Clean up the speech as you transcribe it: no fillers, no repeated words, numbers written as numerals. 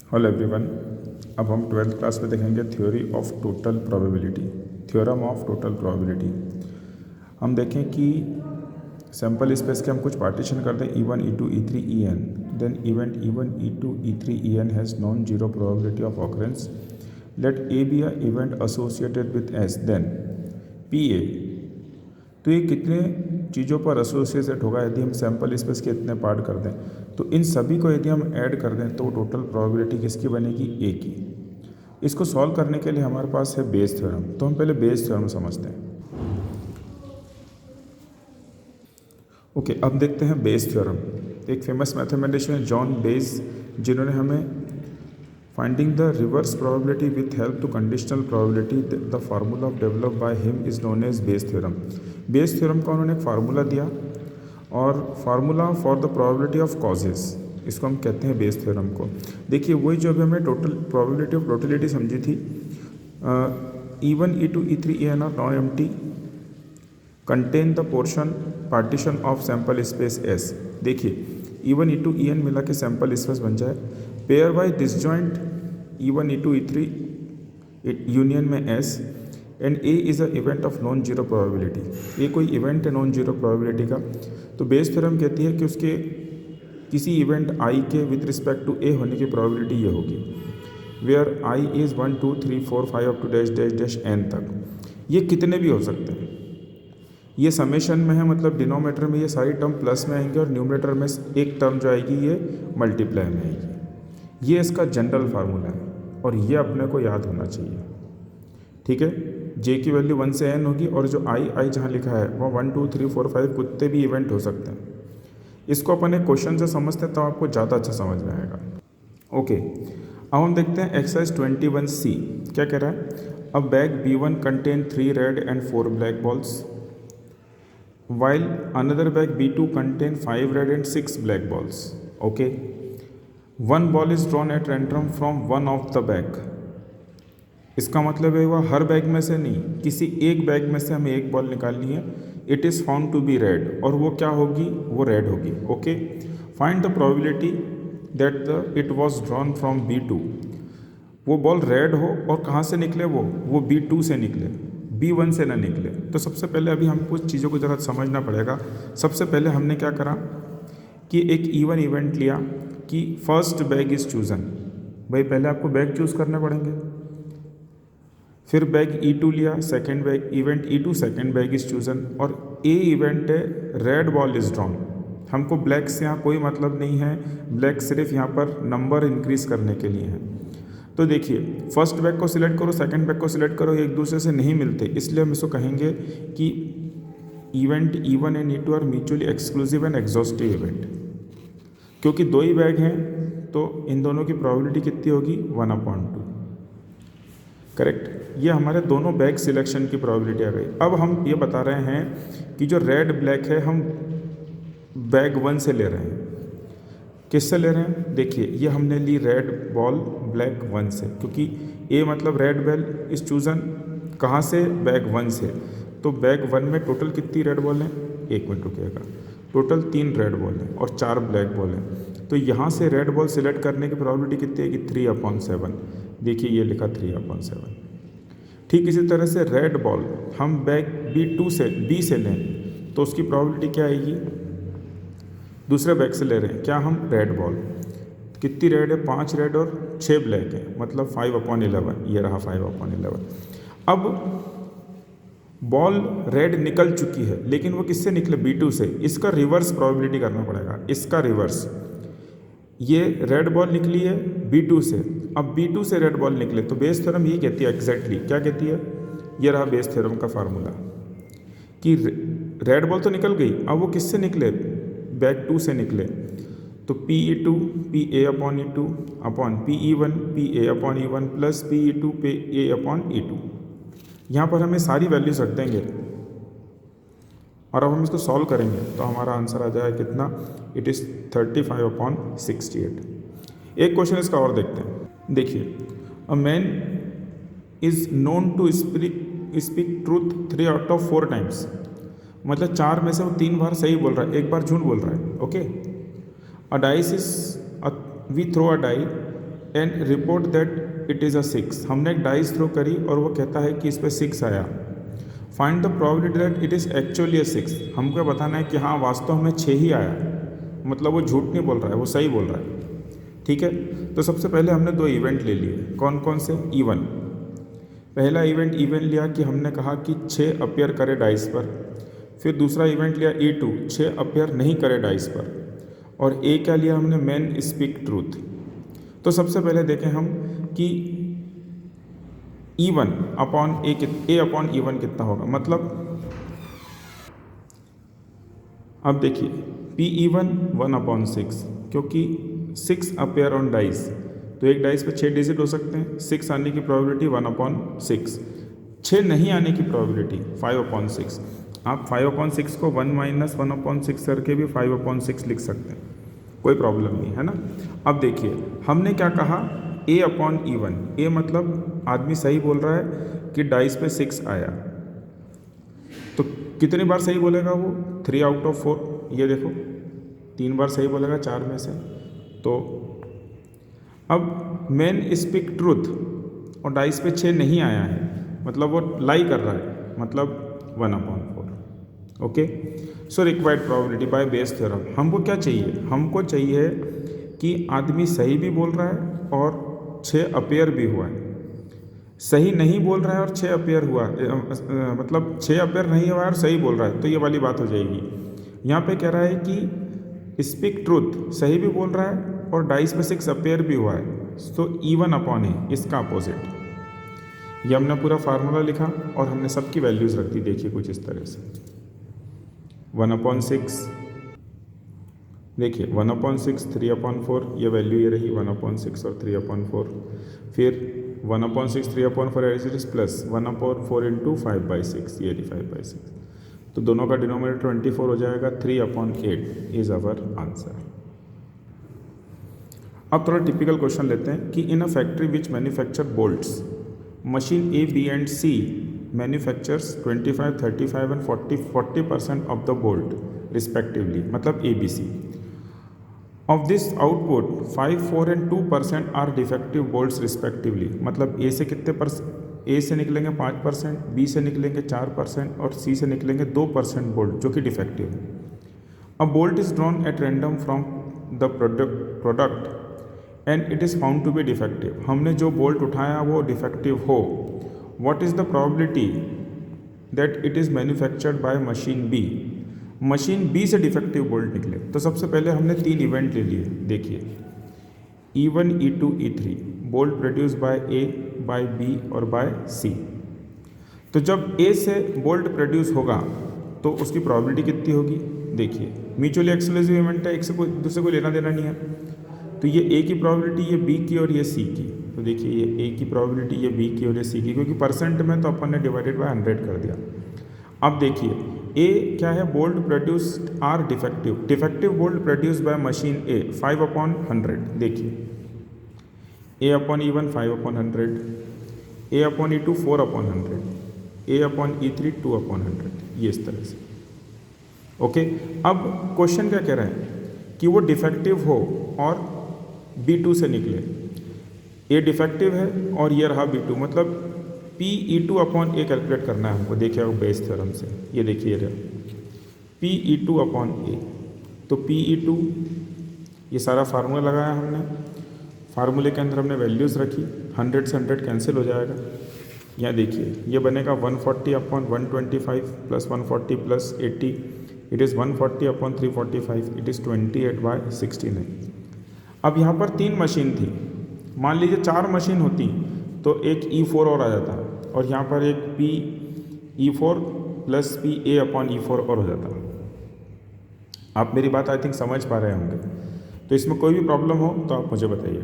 Hello everyone. अब हम 12th class में देखेंगे theory of total probability, theorem of total probability. हम देखें कि सैम्पल स्पेस के हम कुछ पार्टीशन कर दें E1, E2, E3, En, then event E1, E2, E3, En has non zero probability of occurrence. Let A be a event associated with S, then PA। तो ये कितने चीज़ों पर एसोसिएट होगा यदि हम सैम्पल स्पेस के इतने पार्ट कर दें, तो इन सभी को यदि हम ऐड कर दें तो टोटल प्रोबेबिलिटी किसकी बनेगी? ए की। इसको सॉल्व करने के लिए हमारे पास है बेस थ्योरम। तो हम पहले बेस थ्योरम समझते हैं। ओके, अब देखते हैं बेस थ्योरम। एक फेमस मैथमेटिशियन जॉन बेस, जिन्होंने हमें finding the reverse probability with help to conditional probability, the formula develop by him is known as Bayes theorem. Bayes theorem का उन्होंने एक फार्मूला दिया, और formula for the probability of causes, इसको हम कहते हैं बेस थ्योरम को। देखिए, वही जो अभी हमें टोटल प्रोबेबिलिटी ऑफ टोटलिटी समझी थी, E1, E2, E3, En are non empty, contain the portion partition of sample space S। देखिए, E1, E2, En मिला के सैम्पल स्पेस बन जाए। Pair bye disjoint E1, E2, E3 union में S, and A is a event of non zero probability. ये कोई event है non zero probability का। तो बेस थ्योरम कहती है कि उसके किसी इवेंट I के विद रिस्पेक्ट टू A होने की प्रोबेबिलिटी ये होगी, where I is 1, 2, 3, 4, 5 up to dash dash dash n तक। ये कितने भी हो सकते हैं। ये समेशन में है, मतलब डिनोमिनेटर में ये सारी टर्म प्लस में आएंगे और न्यूमरेटर में एक टर्म जो आएगी ये मल्टीप्लाई में आएगी। ये इसका जनरल फार्मूला है और ये अपने को याद होना चाहिए। ठीक है, J की वैल्यू 1 से n होगी, और जो I जहाँ लिखा है वो 1, 2, 3, 4, 5 कितने भी इवेंट हो सकते हैं। इसको अपन एक क्वेश्चन से समझते हैं तो आपको ज़्यादा अच्छा समझ में आएगा। ओके, अब हम देखते हैं एक्सरसाइज 21C क्या कह रहा है। अ bag B1 contain 3 red and 4 black balls, while another bag B2 contain 5 red and 6 black balls. Okay, one ball is drawn at random from one of the bag. इसका मतलब है वह हर बैग में से नहीं, किसी एक बैग में से हमें एक बॉल निकालनी है। It is found to be red, और वो क्या होगी? वो रेड होगी। Okay, find the probability that the it was drawn from B2। वो बॉल रेड हो और कहाँ से निकले? वो B2 से निकले, B1 से ना निकले। तो सबसे पहले अभी हम कुछ चीज़ों को ज़रा समझना पड़ेगा। सबसे पहले हमने क्या करा कि एक E1 इवेंट लिया कि फर्स्ट बैग इज़ चूज़न। भाई पहले आपको बैग चूज़ करने पड़ेंगे। फिर बैग E2 लिया, second bag event E2, second bag is chosen. और A इवेंट है रेड बॉल इज़ ड्रॉन। हमको ब्लैक से यहाँ कोई मतलब नहीं है, ब्लैक सिर्फ यहाँ पर नंबर इंक्रीज करने के लिए है। तो देखिए, फर्स्ट बैग को सिलेक्ट करो, सेकंड बैग को सिलेक्ट करो, एक दूसरे से नहीं मिलते, इसलिए हम इसको कहेंगे कि event E1 and E2 are mutually exclusive and exhaustive event. क्योंकि दो ही बैग हैं तो इन दोनों की प्रोबेबिलिटी कितनी होगी? 1/2। करेक्ट, ये हमारे दोनों बैग सिलेक्शन की प्रोबेबिलिटी आ गई। अब हम ये बता रहे हैं कि जो रेड ब्लैक है हम बैग 1 से ले रहे हैं। किससे ले रहे हैं? देखिए, ये हमने ली रेड बॉल ब्लैक 1 से, क्योंकि ए मतलब रेड बॉल इस चूज़न कहाँ से? बैग 1 से। तो बैग 1 में टोटल कितनी रेड बॉल हैं? 1 मिनट रुकिएगा, टोटल 3 रेड बॉल हैं और 4 ब्लैक बॉल हैं। तो यहाँ से रेड बॉल सिलेक्ट करने की प्रोबेबिलिटी कितनी है कि 3/7। देखिए, ये लिखा 3/7। ठीक इसी तरह से रेड बॉल हम बैग B से लें तो उसकी प्रोबेबिलिटी क्या आएगी? दूसरे बैग से ले रहे हैं क्या हम? Red ball. कितनी रेड है? 5 रेड और 6 ब्लैक है, मतलब 5/11। ये रहा 5/11। अब बॉल रेड निकल चुकी है, लेकिन वो किससे निकले? B2 से। इसका रिवर्स प्रोबेबिलिटी करना पड़ेगा, इसका रिवर्स। ये रेड बॉल निकली है B2 से, अब B2 से रेड बॉल निकले, तो बेस थ्योरम ये कहती है एग्जैक्टली क्या कहती है? ये रहा बेस थ्योरम का फार्मूला कि रेड बॉल तो निकल गई, अब वो किससे निकले? बैग 2 से निकले। तो PE2 PA/E2 upon PE1 PA/E1 plus PE2 PA/E2। यहाँ पर हमें सारी वैल्यूज रख देंगे और अब हम इसको सॉल्व करेंगे तो हमारा आंसर आ जाएगा कितना? It is 35/68। एक क्वेश्चन इसका और देखते हैं। देखिए, a man is known to speak truth 3 out of 4 times, मतलब 4 में से वो 3 बार सही बोल रहा है, 1 बार झूठ बोल रहा है। Okay, a dice is we throw a die and report that it is a 6। हमने एक डाइस थ्रो करी और वो कहता है कि इस पर 6 आया। Find the probability that it is actually a 6। हमको बताना है कि हाँ वास्तव में 6 ही आया, मतलब वो झूठ नहीं बोल रहा है, वो सही बोल रहा है। ठीक है, तो सबसे पहले हमने 2 इवेंट ले लिए। कौन कौन से? E1। पहला इवेंट लिया कि हमने कहा कि 6 अपीयर करे डाइस पर। फिर दूसरा इवेंट लिया E2, 6 अपीयर नहीं करे डाइस पर। और ए क्या लिया हमने? Man speak truth. तो सबसे पहले देखें हम कि E1 अपॉन ए अपॉन E1 कितना होगा। मतलब अब देखिए PE1 1/6, क्योंकि 6 अपीयर ऑन डाइस, तो एक डाइस पे 6 डिजिट हो सकते हैं। 6 आने की प्रोबेबिलिटी 1/6, 6 नहीं आने की प्रोबेबिलिटी 5/6। आप 5/6 को 1 - 1/6 करके भी 5/6 लिख सकते हैं, कोई प्रॉब्लम नहीं है ना। अब देखिए हमने क्या कहा, A अपॉन E1। ए मतलब आदमी सही बोल रहा है कि डाइस पे 6 आया, तो कितनी बार सही बोलेगा वो? 3 आउट ऑफ 4। ये देखो 3 बार सही बोलेगा 4 में से। तो अब मैन स्पीक ट्रूथ और डाइस पे 6 नहीं आया है, मतलब वो लाई कर रहा है, मतलब 1/4। Okay, so required probability by Bayes theorem. हमको क्या चाहिए? हमको चाहिए कि आदमी सही भी बोल रहा है और 6 अपीयर भी हुआ है। सही नहीं बोल रहा है और 6 अपीयर हुआ मतलब 6 अपीयर नहीं हुआ है और सही बोल रहा है, तो ये वाली बात हो जाएगी। यहाँ पे कह रहा है कि स्पीक ट्रूथ, सही भी बोल रहा है और डाइस पे 6 अपीयर भी हुआ है, तो E1 अपॉन ए, इसका अपोजिट। ये हमने पूरा फार्मूला लिखा और हमने सबकी वैल्यूज़ रख दी। देखिए कुछ इस तरह से 1/6, देखिए 1/6, 3/4, ये वैल्यू ये रही 1/6 और 3/4। फिर 1/6, 3/4 as it is plus 1/4 into 5/6, ये रही 5/6। तो दोनों का डिनोमिनेटर 24 हो जाएगा। 3/8 इज अवर आंसर। अब थोड़ा टिपिकल क्वेश्चन लेते हैं कि in a factory which manufacture bolts, machine A, B and C manufactures 25, 35 and 40% of the bolt respectively, मतलब ABC। Of this output 5, 4 and 2% are defective bolts respectively, मतलब A से कितने A से निकलेंगे 5%, B से निकलेंगे 4% और C से निकलेंगे 2% बोल्ट जो कि डिफेक्टिव है। A bolt is drawn at random from the product and it is found to be defective. हमने जो बोल्ट उठाया वो डिफेक्टिव हो, what is the probability that it is manufactured by machine B। Machine B से defective bolt निकले, तो सबसे पहले हमने 3 इवेंट ले लिए। देखिए E1, E2, E3 bolt produce by A, by B और बाय C। तो जब A से बोल्ट प्रोड्यूस होगा तो उसकी प्रोबेबिलिटी कितनी होगी? देखिए म्यूचुअली एक्सक्लूसिव इवेंट है, एक से कोई दूसरे को लेना देना नहीं है, तो ये A की प्रोबेबिलिटी, ये B की और ये C की। तो देखिए ये A की प्रोबेबिलिटी, ये B की और ये C की, क्योंकि परसेंट में तो अपन ने डिवाइडेड बाय 100 कर दिया। अब देखिए A क्या है? Bolt produced are defective, defective bolt produced by machine A 5/100। देखिए A upon E1 5/100, A upon E2 4/100, A upon E3 2/100, ये इस तरह से। ओके, अब क्वेश्चन क्या कह रहा है कि वो डिफेक्टिव हो और B2 से निकले। A डिफेक्टिव है और ये रहा B2, मतलब PE2 अपॉन A कैलकुलेट करना है हमको। देखिए वो बेस थ्योरम से, ये देखिए PE2 अपॉन A, तो PE2, ये सारा फार्मूला लगाया हमने। फार्मूले के अंदर हमने वैल्यूज़ रखी, 100 से 100 कैंसिल हो जाएगा। यहाँ देखिए ये बनेगा 140 upon 125 plus 140 plus 80, it is 140 upon 345, it is 28/69। अब यहाँ पर 3 मशीन थी, मान लीजिए 4 मशीन होती तो एक E4 और आ जाता, और यहाँ पर एक PE4 plus PA upon E4 और हो जाता। आप मेरी बात आई थिंक समझ पा रहे होंगे। तो इसमें कोई भी प्रॉब्लम हो तो आप मुझे बताइए।